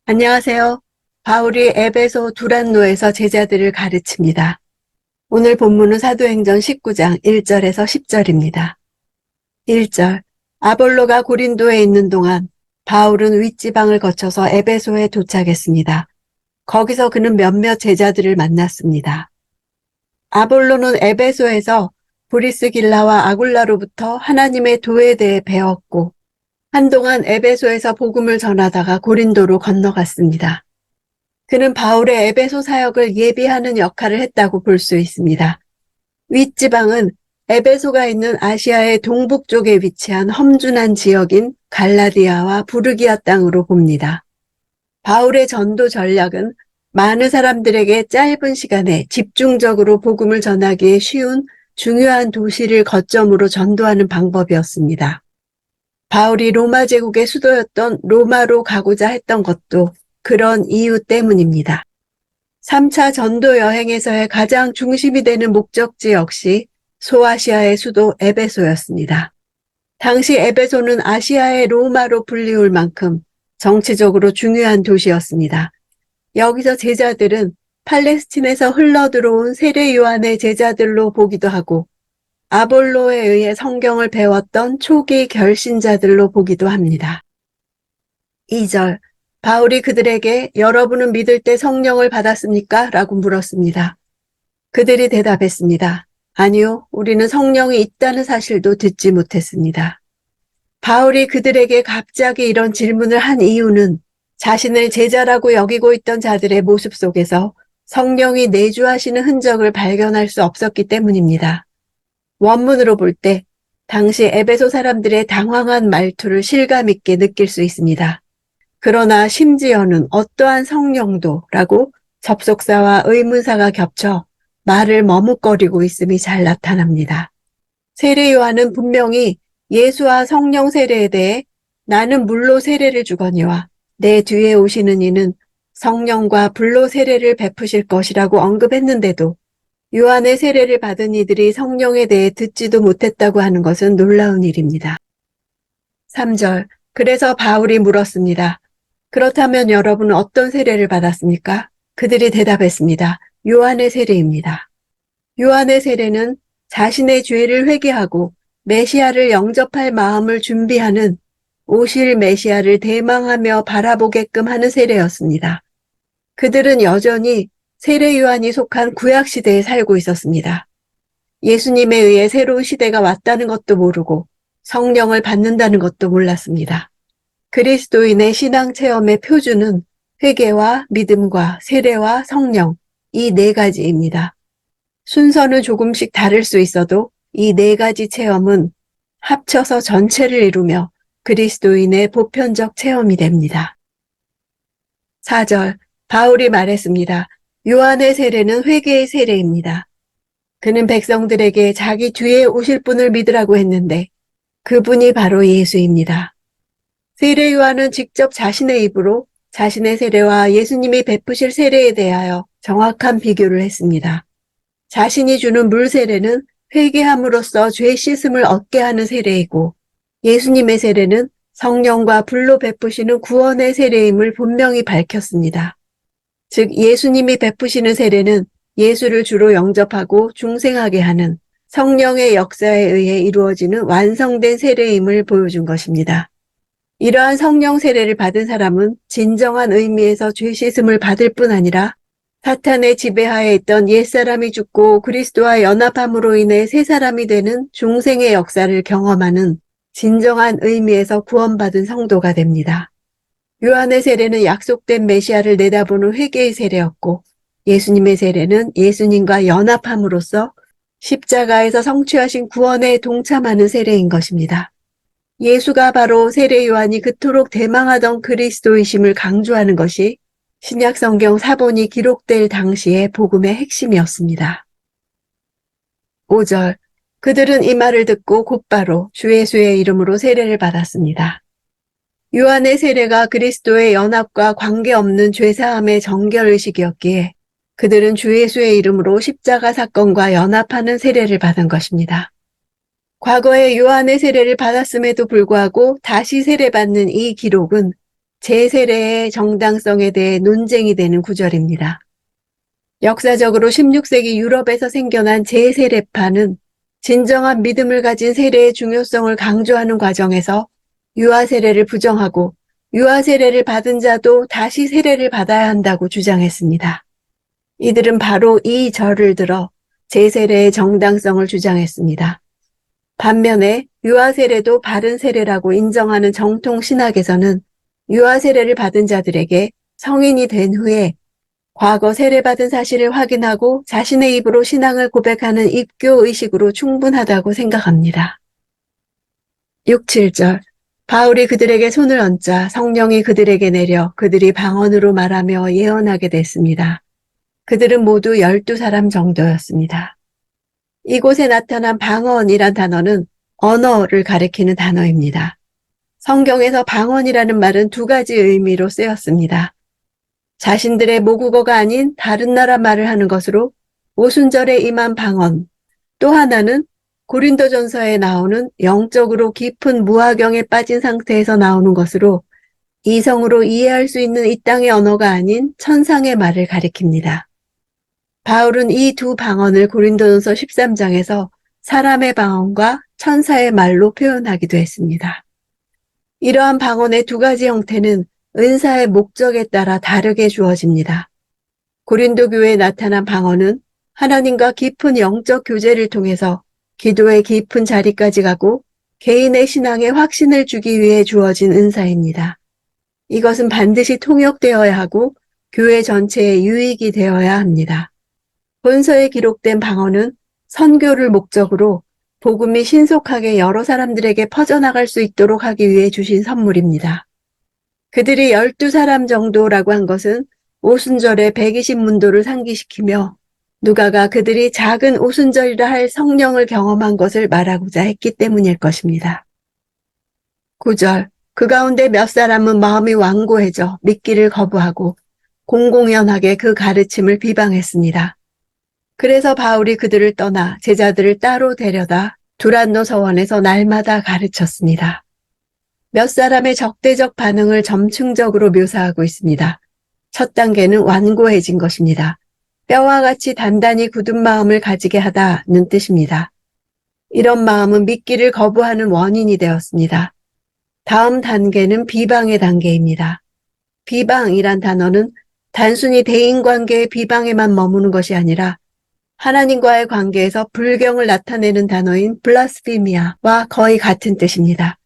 안녕하세요. 바울이 에베소 두란노에서 제자들을 가르칩니다. 오늘 본문은 사도행전 19장 1절에서 10절입니다. 1절. 아볼로가 고린도에 있는 동안 바울은 윗지방을 거쳐서 에베소에 도착했습니다. 거기서 그는 몇몇 제자들을 만났습니다. 아볼로는 에베소에서 브리스길라와 아굴라로부터 하나님의 도에 대해 배웠고 한동안 에베소에서 복음을 전하다가 고린도로 건너갔습니다. 그는 바울의 에베소 사역을 예비하는 역할을 했다고 볼 수 있습니다. 윗지방은 에베소가 있는 아시아의 동북쪽에 위치한 험준한 지역인 갈라디아와 부르기아 땅으로 봅니다. 바울의 전도 전략은 많은 사람들에게 짧은 시간에 집중적으로 복음을 전하기에 쉬운 중요한 도시를 거점으로 전도하는 방법이었습니다. 바울이 로마 제국의 수도였던 로마로 가고자 했던 것도 그런 이유 때문입니다. 3차 전도 여행에서의 가장 중심이 되는 목적지 역시 소아시아의 수도 에베소였습니다. 당시 에베소는 아시아의 로마로 불리울 만큼 정치적으로 중요한 도시였습니다. 여기서 제자들은 팔레스틴에서 흘러들어온 세례 요한의 제자들로 보기도 하고 아볼로에 의해 성경을 배웠던 초기 결신자들로 보기도 합니다. 2절. 바울이 그들에게 여러분은 믿을 때 성령을 받았습니까? 라고 물었습니다. 그들이 대답했습니다. 아니요, 우리는 성령이 있다는 사실도 듣지 못했습니다. 바울이 그들에게 갑자기 이런 질문을 한 이유는 자신을 제자라고 여기고 있던 자들의 모습 속에서 성령이 내주하시는 흔적을 발견할 수 없었기 때문입니다. 원문으로 볼 때 당시 에베소 사람들의 당황한 말투를 실감 있게 느낄 수 있습니다. 그러나 심지어는 어떠한 성령도라고 접속사와 의문사가 겹쳐 말을 머뭇거리고 있음이 잘 나타납니다. 세례 요한은 분명히 예수와 성령 세례에 대해 나는 물로 세례를 주거니와 내 뒤에 오시는 이는 성령과 불로 세례를 베푸실 것이라고 언급했는데도 요한의 세례를 받은 이들이 성령에 대해 듣지도 못했다고 하는 것은 놀라운 일입니다. 3절. 그래서 바울이 물었습니다. 그렇다면 여러분은 어떤 세례를 받았습니까? 그들이 대답했습니다. 요한의 세례입니다. 요한의 세례는 자신의 죄를 회개하고 메시아를 영접할 마음을 준비하는 오실 메시아를 대망하며 바라보게끔 하는 세례였습니다. 그들은 여전히 세례 요한이 속한 구약 시대에 살고 있었습니다. 예수님에 의해 새로운 시대가 왔다는 것도 모르고 성령을 받는다는 것도 몰랐습니다. 그리스도인의 신앙 체험의 표준은 회개와 믿음과 세례와 성령, 이 네 가지입니다. 순서는 조금씩 다를 수 있어도 이 네 가지 체험은 합쳐서 전체를 이루며 그리스도인의 보편적 체험이 됩니다. 4절, 바울이 말했습니다. 요한의 세례는 회개의 세례입니다. 그는 백성들에게 자기 뒤에 오실 분을 믿으라고 했는데 그분이 바로 예수입니다. 세례 요한은 직접 자신의 입으로 자신의 세례와 예수님이 베푸실 세례에 대하여 정확한 비교를 했습니다. 자신이 주는 물 세례는 회개함으로써 죄 씻음을 얻게 하는 세례이고 예수님의 세례는 성령과 불로 베푸시는 구원의 세례임을 분명히 밝혔습니다. 즉 예수님이 베푸시는 세례는 예수를 주로 영접하고 중생하게 하는 성령의 역사에 의해 이루어지는 완성된 세례임을 보여준 것입니다. 이러한 성령 세례를 받은 사람은 진정한 의미에서 죄 씻음을 받을 뿐 아니라 사탄의 지배하에 있던 옛사람이 죽고 그리스도와 연합함으로 인해 새 사람이 되는 중생의 역사를 경험하는 진정한 의미에서 구원받은 성도가 됩니다. 요한의 세례는 약속된 메시아를 내다보는 회개의 세례였고 예수님의 세례는 예수님과 연합함으로써 십자가에서 성취하신 구원에 동참하는 세례인 것입니다. 예수가 바로 세례 요한이 그토록 대망하던 그리스도이심을 강조하는 것이 신약 성경 사본이 기록될 당시의 복음의 핵심이었습니다. 5절. 그들은 이 말을 듣고 곧바로 주 예수의 이름으로 세례를 받았습니다. 요한의 세례가 그리스도의 연합과 관계없는 죄사함의 정결의식이었기에 그들은 주 예수의 이름으로 십자가 사건과 연합하는 세례를 받은 것입니다. 과거에 요한의 세례를 받았음에도 불구하고 다시 세례받는 이 기록은 제세례의 정당성에 대해 논쟁이 되는 구절입니다. 역사적으로 16세기 유럽에서 생겨난 제세례파는 진정한 믿음을 가진 세례의 중요성을 강조하는 과정에서 유아 세례를 부정하고 유아 세례를 받은 자도 다시 세례를 받아야 한다고 주장했습니다. 이들은 바로 이 절을 들어 제세례의 정당성을 주장했습니다. 반면에 유아 세례도 바른 세례라고 인정하는 정통 신학에서는 유아 세례를 받은 자들에게 성인이 된 후에 과거 세례받은 사실을 확인하고 자신의 입으로 신앙을 고백하는 입교 의식으로 충분하다고 생각합니다. 6, 7절 바울이 그들에게 손을 얹자 성령이 그들에게 내려 그들이 방언으로 말하며 예언하게 됐습니다. 그들은 모두 12사람 정도였습니다. 이곳에 나타난 방언이란 단어는 언어를 가리키는 단어입니다. 성경에서 방언이라는 말은 두 가지 의미로 쓰였습니다. 자신들의 모국어가 아닌 다른 나라 말을 하는 것으로 오순절에 임한 방언, 또 하나는 고린도전서에 나오는 영적으로 깊은 무화경에 빠진 상태에서 나오는 것으로 이성으로 이해할 수 있는 이 땅의 언어가 아닌 천상의 말을 가리킵니다. 바울은 이 두 방언을 고린도전서 13장에서 사람의 방언과 천사의 말로 표현하기도 했습니다. 이러한 방언의 두 가지 형태는 은사의 목적에 따라 다르게 주어집니다. 고린도 교회에 나타난 방언은 하나님과 깊은 영적 교제를 통해서 기도의 깊은 자리까지 가고 개인의 신앙에 확신을 주기 위해 주어진 은사입니다. 이것은 반드시 통역되어야 하고 교회 전체의 유익이 되어야 합니다. 본서에 기록된 방언은 선교를 목적으로 복음이 신속하게 여러 사람들에게 퍼져나갈 수 있도록 하기 위해 주신 선물입니다. 그들이 12사람 정도라고 한 것은 오순절에 120문도를 상기시키며 누가가 그들이 작은 오순절이라 할 성령을 경험한 것을 말하고자 했기 때문일 것입니다. 9절 그 가운데 몇 사람은 마음이 완고해져 믿기를 거부하고 공공연하게 그 가르침을 비방했습니다. 그래서 바울이 그들을 떠나 제자들을 따로 데려다 두란노 서원에서 날마다 가르쳤습니다. 몇 사람의 적대적 반응을 점층적으로 묘사하고 있습니다. 첫 단계는 완고해진 것입니다. 뼈와 같이 단단히 굳은 마음을 가지게 하다는 뜻입니다. 이런 마음은 믿기를 거부하는 원인이 되었습니다. 다음 단계는 비방의 단계입니다. 비방이란 단어는 단순히 대인관계의 비방에만 머무는 것이 아니라 하나님과의 관계에서 불경을 나타내는 단어인 블라스피미아와 거의 같은 뜻입니다.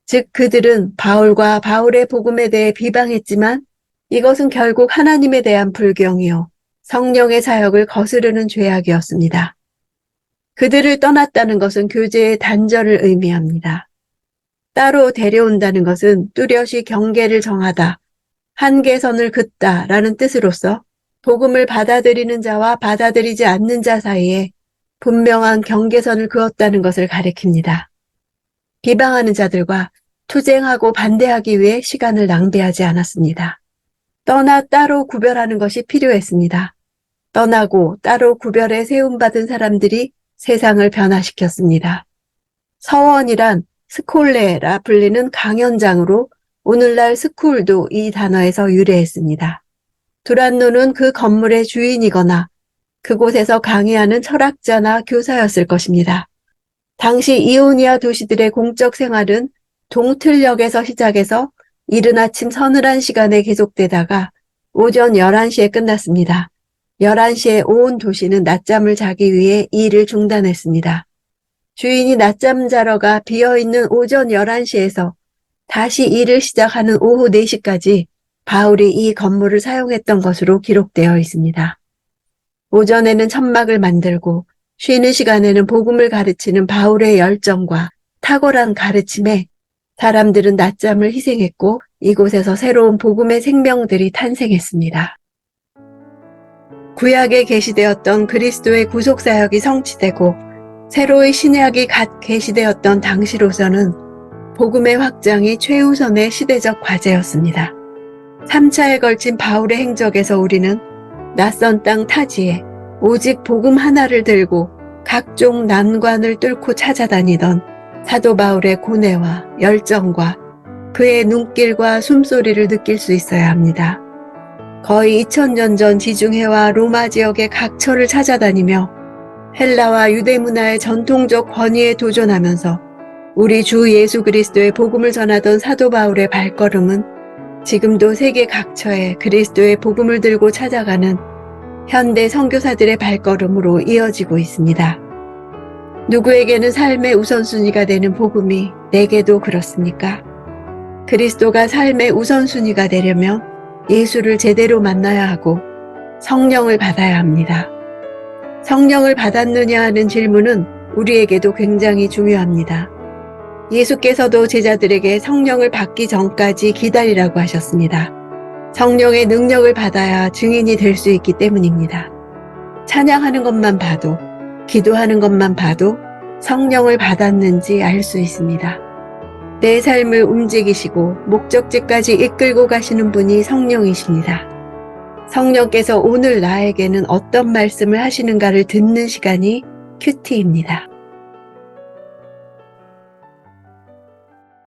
즉 그들은 바울과 바울의 복음에 대해 비방했지만 이것은 결국 하나님에 대한 불경이요 성령의 사역을 거스르는 죄악이었습니다. 그들을 떠났다는 것은 교제의 단절을 의미합니다. 따로 데려온다는 것은 뚜렷이 경계를 정하다, 한계선을 긋다라는 뜻으로서 복음을 받아들이는 자와 받아들이지 않는 자 사이에 분명한 경계선을 그었다는 것을 가리킵니다. 비방하는 자들과 투쟁하고 반대하기 위해 시간을 낭비하지 않았습니다. 떠나 따로 구별하는 것이 필요했습니다. 떠나고 따로 구별해 세움받은 사람들이 세상을 변화시켰습니다. 서원이란 스콜레라 불리는 강연장으로 오늘날 스쿨도 이 단어에서 유래했습니다. 두란노는 그 건물의 주인이거나 그곳에서 강의하는 철학자나 교사였을 것입니다. 당시 이오니아 도시들의 공적 생활은 동틀역에서 시작해서 이른 아침 서늘한 시간에 계속되다가 오전 11시에 끝났습니다. 11시에 온 도시는 낮잠을 자기 위해 일을 중단했습니다. 주인이 낮잠 자러가 비어있는 오전 11시에서 다시 일을 시작하는 오후 4시까지 바울이 이 건물을 사용했던 것으로 기록되어 있습니다. 오전에는 천막을 만들고 쉬는 시간에는 복음을 가르치는 바울의 열정과 탁월한 가르침에 사람들은 낮잠을 희생했고 이곳에서 새로운 복음의 생명들이 탄생했습니다. 구약에 계시되었던 그리스도의 구속사역이 성취되고 새로의 신약이 갓 계시되었던 당시로서는 복음의 확장이 최우선의 시대적 과제였습니다. 3차에 걸친 바울의 행적에서 우리는 낯선 땅 타지에 오직 복음 하나를 들고 각종 난관을 뚫고 찾아다니던 사도 바울의 고뇌와 열정과 그의 눈길과 숨소리를 느낄 수 있어야 합니다. 거의 2000년 전 지중해와 로마 지역의 각처를 찾아다니며 헬라와 유대 문화의 전통적 권위에 도전하면서 우리 주 예수 그리스도의 복음을 전하던 사도 바울의 발걸음은 지금도 세계 각처에 그리스도의 복음을 들고 찾아가는 현대 선교사들의 발걸음으로 이어지고 있습니다. 누구에게는 삶의 우선순위가 되는 복음이 내게도 그렇습니까? 그리스도가 삶의 우선순위가 되려면 예수를 제대로 만나야 하고 성령을 받아야 합니다. 성령을 받았느냐 하는 질문은 우리에게도 굉장히 중요합니다. 예수께서도 제자들에게 성령을 받기 전까지 기다리라고 하셨습니다. 성령의 능력을 받아야 증인이 될 수 있기 때문입니다. 찬양하는 것만 봐도, 기도하는 것만 봐도 성령을 받았는지 알 수 있습니다. 내 삶을 움직이시고 목적지까지 이끌고 가시는 분이 성령이십니다. 성령께서 오늘 나에게는 어떤 말씀을 하시는가를 듣는 시간이 큐티입니다.